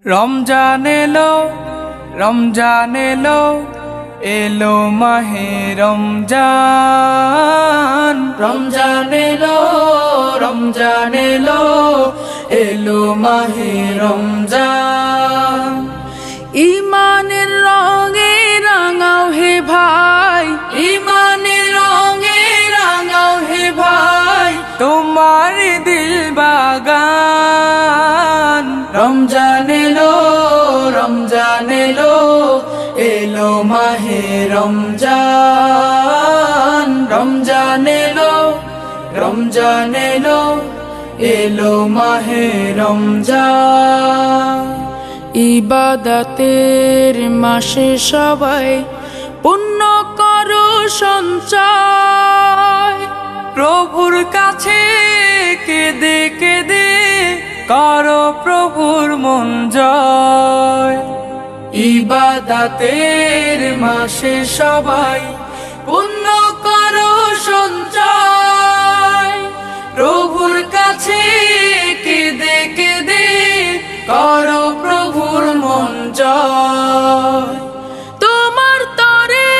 রমজান এলো, রমজান এলো, এলো মাহে রমজান। রমজান এলো, রমজান এলো, এলো মাহে রমজান। ইমানের রঙে রাঙাও হে ভাই, ইমানের রঙে রাঙাও হে ভাই, তোমার দিল বাগান। রমজান এলো, রমজান এলো, এলো মাহে রমজান। রমজান এলো, রমজান এলো, এলো মাহে রমজান। ইবাদতের মাসে সবাই পুণ্য করো সঞ্চয়। প্রভুর কাছে কেঁদে কেঁদে করো প্রভুর মন জয়। ইবাদতের মাসে সবাই পুণ্য করো সঞ্চয়। প্রভুর কাছে কেঁদে কেঁদে করো প্রভুর মন জয়। তোমার তরে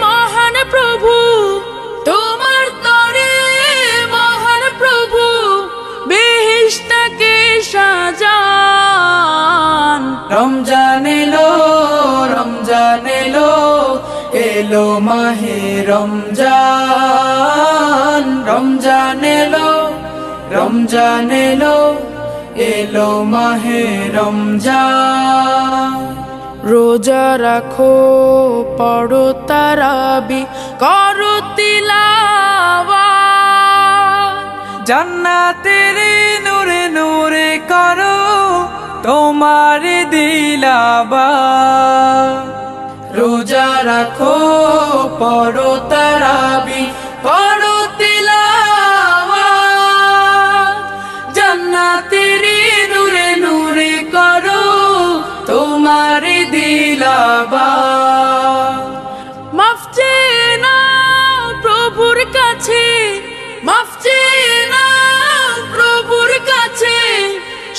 মহান প্রভু, তোমার তরে মহান প্রভু বেহেশতকে সাজান। রমজান এলো, রমজান এলো, এলো মাহে রমজান। রমজান এলো, রমজান এলো, এলো মাহে রমজান। রোজা রাখো, পড়ো তারাবি, করো তিলাওয়াত। জান্নাতের নূরে নূরে করো তোমার দিলাবাত। রোজা রাখো, পড়ো তারাবি, পড়ো তিলাওয়াত। জান্নাতের নূরে নূরে করো তোমার দিলাবাত। মাফ চেয়ে নাও প্রভুর কাছে, মাফ চেয়ে নাও প্রভুর কাছে,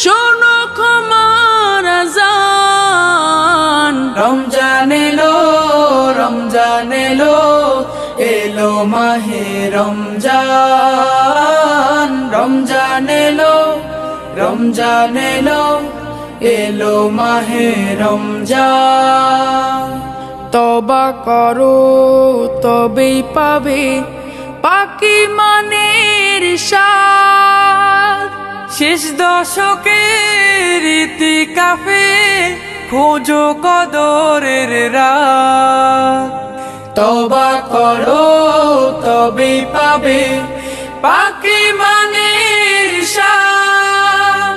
শোনো ক্ষমার আযান। রমজান এলো, রমজান এলো, এলো মাহে রমজান। রমজান এলো, রমজান এলো, এলো মাহে রমজান। তওবা করো তবেই পাবে পাকি মানের স্বাদ। শেষ দশকের ইতিকাফে খোঁজো কদরের রাত। তওবা করো তবেই পাবে পাকি মানের স্বাদ।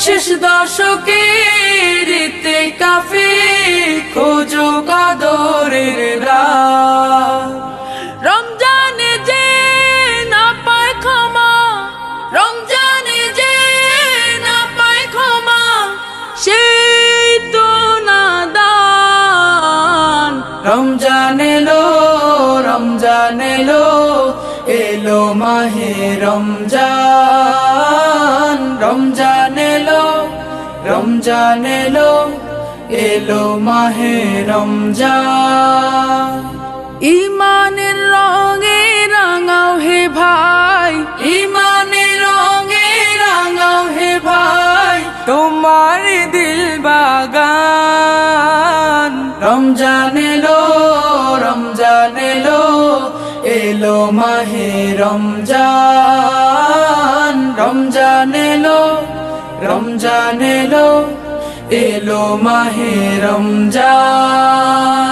শেষ দশকের ইতিকাফে খোঁজো কদরের রাত। রমজানে যে না পায় ক্ষমা, রমজানে যে না পায় ক্ষমা, সেই তো নাদান। রমজান এলো, রমজান এলো, এলো মাহে রমজান। রমজান এলো, রমজান এলো, এলো মাহে রমজান। ইমানের রঙে রাঙাও হে ভাই, ইমানের রঙে রাঙাও হে ভাই, তোমার দিল বাগান। রমজান এলো, রমজান এলো, এলো মাহে রমজান। রমজান এলো, রমজান এলো, এলো মাহে রমজান।